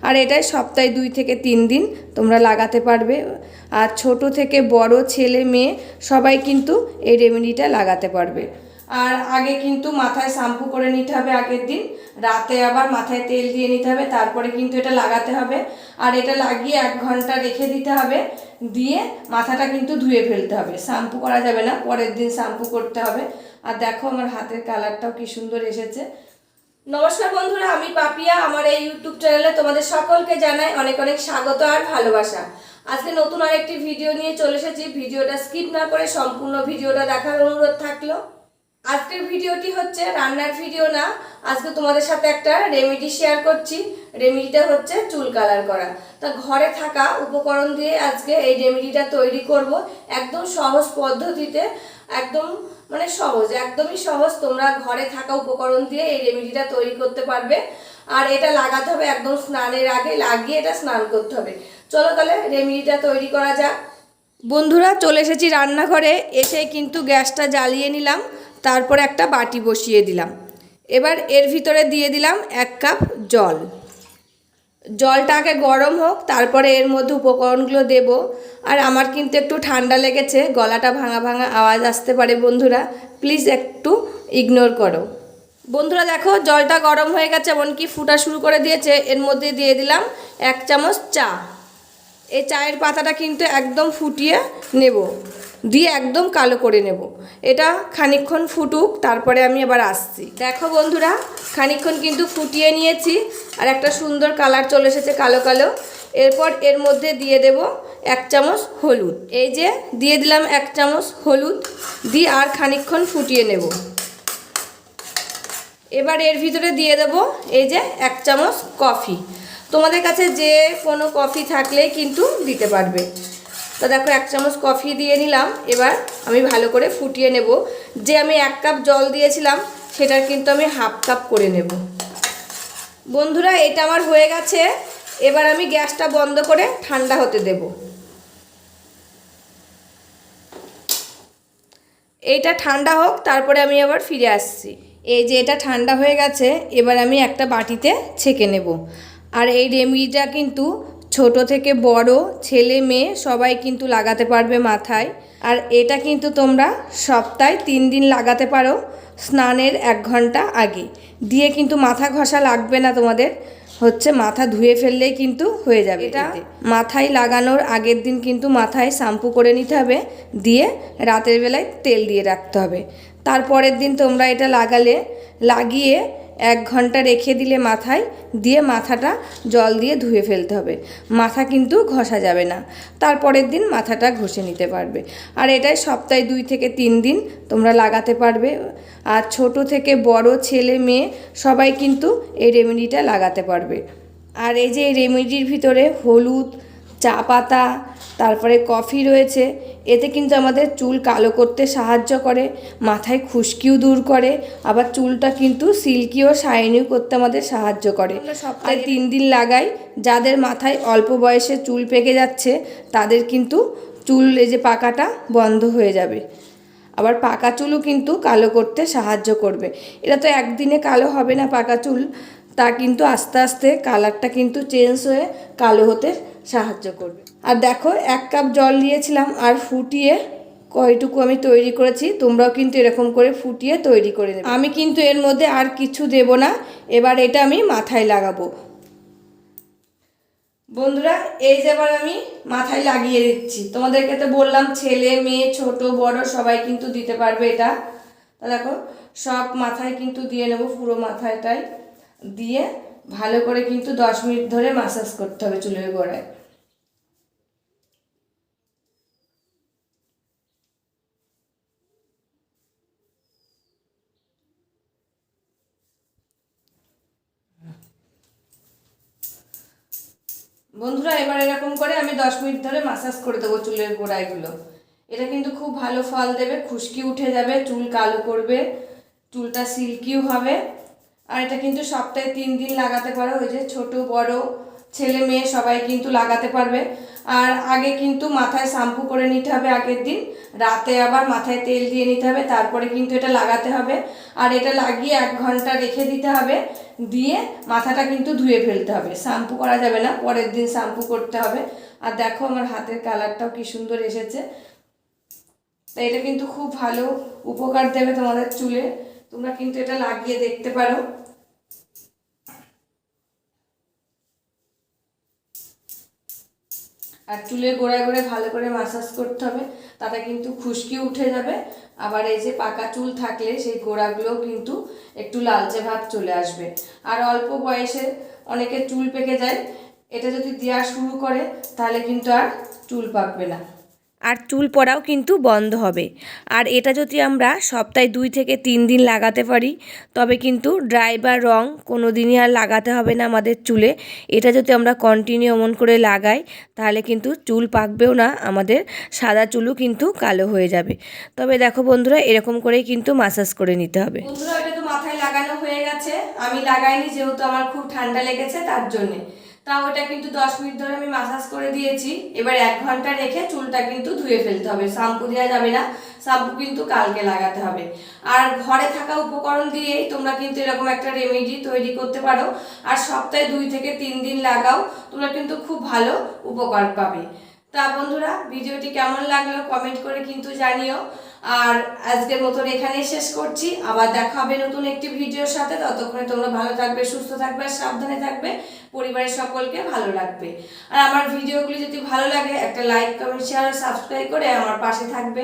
আর এটাই সপ্তাহে 2 থেকে 3 দিন তোমরা লাগাতে পারবে। আর ছোট থেকে বড় ছেলে মেয়ে সবাই কিন্তু এই রেমেডিটা লাগাতে পারবে। আর আগে কিন্তু মাথায় শ্যাম্পু করে নিতে হবে, আগের দিন রাতে আবার মাথায় তেল দিয়ে নিতে হবে, তারপরে কিন্তু এটা লাগাতে হবে। আর এটা লাগিয়ে 1 ঘন্টা রেখে দিতে হবে, দিয়ে মাথাটা কিন্তু ধুয়ে ফেলতে হবে, শ্যাম্পু করা যাবে না, পরের দিন শ্যাম্পু করতে হবে। আর দেখো আমার হাতের কালারটাও কি সুন্দর এসেছে। নমস্কার বন্ধুরা, আমি পাপিয়া। আমার এই ইউটিউব চ্যানেলে তোমাদের সকলকে জানাই অনেক অনেক স্বাগত আর ভালোবাসা। আজকে নতুন আরেকটি ভিডিও নিয়ে চলে এসেছি। ভিডিওটা স্কিপ না করে সম্পূর্ণ ভিডিওটা দেখার অনুরোধ থাকলো। আজকের ভিডিওটি হচ্ছে রান্নার ভিডিও না, আজকে তোমাদের সাথে একটা রেমেডি শেয়ার করছি। রেমেডিটা হচ্ছে চুল কালার করা। তা ঘরে থাকা উপকরণ দিয়ে আজকে এই রেমেডিটা তৈরি করব, একদম সহজ পদ্ধতিতে, একদম মানে সহজ, একদমই সহজ। তোমরা ঘরে থাকা উপকরণ দিয়ে এই রেমেডিটা তৈরি করতে পারবে। আর এটা লাগাতে হবে একদম স্নানের আগে, লাগিয়ে এটা স্নান করতে হবে। চলো তাহলে রেমেডিটা তৈরি করা যাক। বন্ধুরা চলে এসেছি রান্নাঘরে, এসে কিন্তু গ্যাসটা জ্বালিয়ে নিলাম, তারপর একটা বাটি বসিয়ে দিলাম। এবার এর ভিতরে দিয়ে দিলাম 1 কাপ জল। জলটাকে গরম হোক, তারপরে এর মধ্যে উপকরণগুলো দেব। আর আমার কিন্তু একটু ঠান্ডা লেগেছে, গলাটা ভাঙা ভাঙা আওয়াজ আসতে পারে, বন্ধুরা প্লিজ একটু ইগনোর করো। বন্ধুরা দেখো জলটা গরম হয়ে গেছে, এমনকি ফুটা শুরু করে দিয়েছে। এর মধ্যে দিয়ে দিলাম 1 চামচ চা। এই চায়ের পাতাটা কিন্তু একদম ফুটিয়ে নেব, দিয়ে একদম কালো করে নেব। এটা খানিকক্ষণ ফুটুক, তারপরে আমি আবার আসছি। দেখো বন্ধুরা খানিকক্ষণ কিন্তু ফুটিয়ে নিয়েছি, আর একটা সুন্দর কালার চলে এসেছে কালো কালো। এরপর এর মধ্যে দিয়ে দেব 1 চামচ হলুদ। এই যে দিয়ে দিলাম 1 চামচ হলুদ, দিয়ে আর খানিকক্ষণ ফুটিয়ে নেব। এবার এর ভিতরে দিয়ে দেব এই যে 1 চামচ কফি। তোমাদের কাছে যে কোনো কফি থাকলেই কিন্তু দিতে পারবে। তো দেখো 1 চামচ কফি দিয়ে নিলাম। এবার আমি ভালো করে ফুটিয়ে নেব। যে আমি 1 কাপ জল দিয়েছিলাম সেটার কিন্তু আমি হাফ কাপ করে নেব। বন্ধুরা এটা আমার হয়ে গেছে। এবার আমি গ্যাসটা বন্ধ করে ঠান্ডা হতে দেব। এইটা ঠান্ডা হোক, তারপরে আমি আবার ফিরে আসছি। এই যে এটা ঠান্ডা হয়ে গেছে, এবার আমি একটা বাটিতে ছেঁকে নেব। আর এই রেমেডিটা কিন্তু ছোট থেকে বড় ছেলে মেয়ে সবাই কিন্তু লাগাতে পারবে মাথায়। আর এটা কিন্তু তোমরা সপ্তাহে 3 দিন লাগাতে পারো, স্নানের 1 ঘন্টা আগে। দিয়ে কিন্তু মাথা ঘষা লাগবে না তোমাদের, হচ্ছে মাথা ধুয়ে ফেললেই কিন্তু হয়ে যাবে। এটা মাথায় লাগানোর আগের দিন কিন্তু মাথায় শ্যাম্পু করে নিতে হবে, দিয়ে রাতের বেলায় তেল দিয়ে রাখতে হবে। তারপরের দিন তোমরা এটা লাগিয়ে 1 ঘন্টা রেখে দিলে মাথায়, দিয়ে মাথাটা জল দিয়ে ধুয়ে ফেলতে হবে। মাথা কিন্তু ঘষা যাবে না, তারপরের দিন মাথাটা ঘষে নিতে পারবে। আর এটাই সপ্তাহে 2 থেকে 3 দিন তোমরা লাগাতে পারবে। আর ছোট থেকে বড় ছেলে মেয়ে সবাই কিন্তু এই রেমেডিটা লাগাতে পারবে। আর এই যে এই রেমেডির ভিতরে হলুদ, চা পাতা, তারপরে কফি রয়েছে। এতে কিন্তু আমাদের চুল কালো করতে সাহায্য করে, মাথায় খুশকিও দূর করে, আবার চুলটা কিন্তু সিল্কি ও শাইনিও করতে আমাদের সাহায্য করে। সপ্তাহে 3 দিন লাগাই। যাদের মাথায় অল্প বয়সে চুল পেকে যাচ্ছে তাদের কিন্তু চুল এই যে পাকাটা বন্ধ হয়ে যাবে। আবার পাকা চুলও কিন্তু কালো করতে সাহায্য করবে। এটা তো একদিনে কালো হবে না পাকা চুল, তা কিন্তু আস্তে আস্তে কালারটা কিন্তু চেঞ্জ হয়ে কালো হতে সাহায্য করবে। আর দেখো 1 কাপ জল দিয়েছিলাম, আর ফুটিয়ে কয়টুকু আমি তৈরি করেছি, তোমরাও কিন্তু এরকম করে ফুটিয়ে তৈরি করে নেবে। আমি কিন্তু এর মধ্যে আর কিছু দেব না। এবার এটা আমি মাথায় লাগাবো। বন্ধুরা এই যে এবার আমি মাথায় লাগিয়ে দিচ্ছি। তোমাদেরকে তো বললাম ছেলে মেয়ে ছোট বড় সবাই কিন্তু দিতে পারবে এটা। তা দেখো সব মাথায় কিন্তু দিয়ে নেব, পুরো মাথায়টাই দিয়ে ভালো করে কিন্তু 10 মিনিট ধরে ম্যাসাজ করতে হবে চুলের গোড়ায়। বন্ধুরা এবার এরকম করে আমি 10 মিনিট ধরে ম্যাসাজ করে দেবো চুলের গোড়ায়গুলো। এটা কিন্তু খুব ভালো ফল দেবে, খুশকি উঠে যাবে, চুল কালো করবে, চুলটা সিল্কিও হবে। আর এটা কিন্তু সপ্তাহে 3 দিন লাগাতে পারো। ওই যে ছোট বড় ছেলে মেয়ে সবাই কিন্তু লাগাতে পারবে। আর আগে কিন্তু মাথায় শ্যাম্পু করে নিতে হবে আগের দিন, রাতে আবার মাথায় তেল দিয়ে নিতে হবে, তারপরে কিন্তু এটা লাগাতে হবে। আর এটা লাগিয়ে 1 ঘন্টা রেখে দিতে হবে, দিয়ে মাথাটা কিন্তু ধুয়ে ফেলতে হবে, শ্যাম্পু করা যাবে না, পরের দিন শ্যাম্পু করতে হবে। আর দেখো আমার হাতের কালারটাও কি সুন্দর এসেছে। তাই এটা কিন্তু খুব ভালো উপকার দেবে তোমাদের চুলে, তোমরা কিন্তু এটা লাগিয়ে দেখতে পারো। আর চুলের গোড়ায় গোড়ায় ভালো করে ম্যাসাজ করতে হবে, তাতে কিন্তু খুশকি উঠে যাবে। আবার এই যে পাকা চুল থাকলে সেই গোড়াগুলোও কিন্তু একটু লালচে ভাব চলে আসবে। আর অল্প বয়সে অনেকের চুল পেকে যায়, এটা যদি দেওয়া শুরু করে তাহলে কিন্তু আর চুল পাকবে না, আর চুল পড়াও কিন্তু বন্ধ হবে। আর এটা যদি আমরা সপ্তাহে 2 থেকে 3 দিন লাগাতে পারি, তবে কিন্তু ড্রাই বা রং কোনো দিনই আর লাগাতে হবে না আমাদের চুলে। এটা যদি আমরা কন্টিনিউ অমন করে লাগাই, তাহলে কিন্তু চুল পাকবেও না, আমাদের সাদা চুলও কিন্তু কালো হয়ে যাবে। তবে দেখো বন্ধুরা, এরকম করেই কিন্তু ম্যাসাজ করে নিতে হবে। বন্ধুরা, এটা তো মাথায় লাগানো হয়ে গেছে, আমি লাগাইনি যেহেতু আমার খুব ঠান্ডা লেগেছে তার জন্যে। তাও এটা কিন্তু 10 মিনিট ধরে আমি ম্যাসাজ করে দিয়েছি। এবার 1 ঘন্টা রেখে চুলটা কিন্তু ধুয়ে ফেলতে হবে, শ্যাম্পু দেওয়া যাবে না, শ্যাম্পু কিন্তু কালকে লাগাতে হবে। আর ঘরে থাকা উপকরণ দিয়েই তোমরা কিন্তু এরকম একটা রেমেডি তৈরি করতে পারো। আর সপ্তাহে 2 থেকে 3 দিন লাগাও, তোমরা কিন্তু খুব ভালো উপকার পাবে। তা বন্ধুরা, ভিডিওটি কেমন লাগলো কমেন্ট করে কিন্তু জানিও। আর আজকের মতন এখানেই শেষ করছি, আবার দেখা হবে নতুন একটি ভিডিওর সাথে। ততক্ষণে তোমরা ভালো থাকবে, সুস্থ থাকবে, আর সাবধানে থাকবে, পরিবারের সকলকে ভালো রাখবে। আর আমার ভিডিওগুলি যদি ভালো লাগে একটা লাইক, কমেন্ট, শেয়ার আর সাবস্ক্রাইব করে আমার পাশে থাকবে।